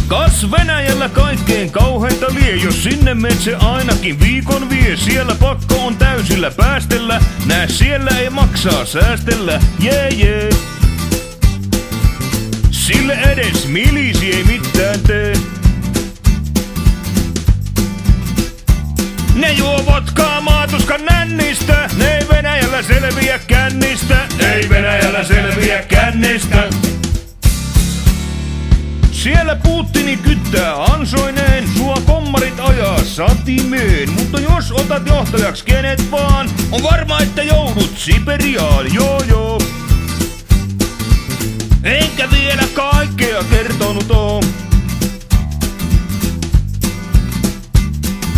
Kas Venäjällä kaikkein kauheinta lie, jos sinne menet se ainakin viikon vie. Siellä pakko on täysillä päästellä, nää siellä ei maksaa säästellä, jee. Sille edes milisi ei mitään tee. Ne juo vodkaa maatuskan nännistä, ne ei Venäjällä selviä kännistä, ei Venäjällä selviä kännistä. Siellä Putini kyttää ansoineen, sua kommarit ajaa satimeen. Mutta jos otat johtajaksi kenet vaan, on varma että joudut Siperiaan, joo. Enkä vielä kaikkea kertonut oo.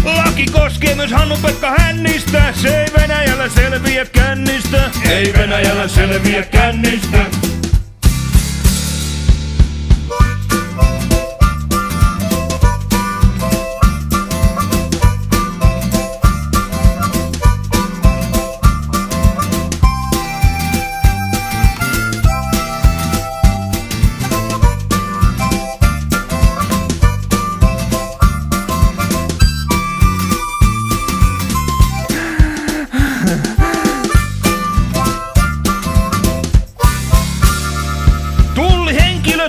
Laki koskee myös Hannu-Pekka Hännistä, se ei Venäjällä selviä kännistä, ei Venäjällä selviä kännistä.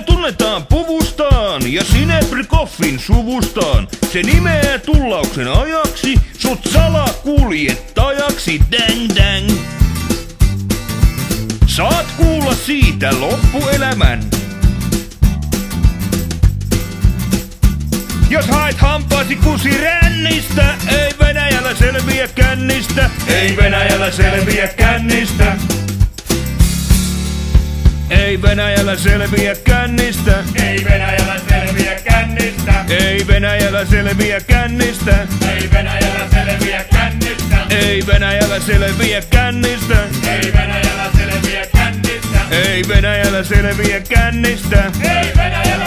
Tunnetaan puvustaan ja Sinebrikoffin suvustaan. Se nimeää tullauksen ajaksi sut salakuljettajaksi, dang. Saat kuulla siitä loppuelämän. Jos haet hampaasi kusirännistä, ei Venäjällä selviä kännistä, ei Venäjällä selviä kännistä. Ei Venäjällä selviä kännistä, Ei Venäjällä selviä kännistä, ei Venäjällä selviä kännistä, ei Venäjällä selviä kännistä, ei Venäjällä selviä kännistä, ei Venäjällä selviä kännistä, ei Venäjällä selviä kännistä. ei Venäjällä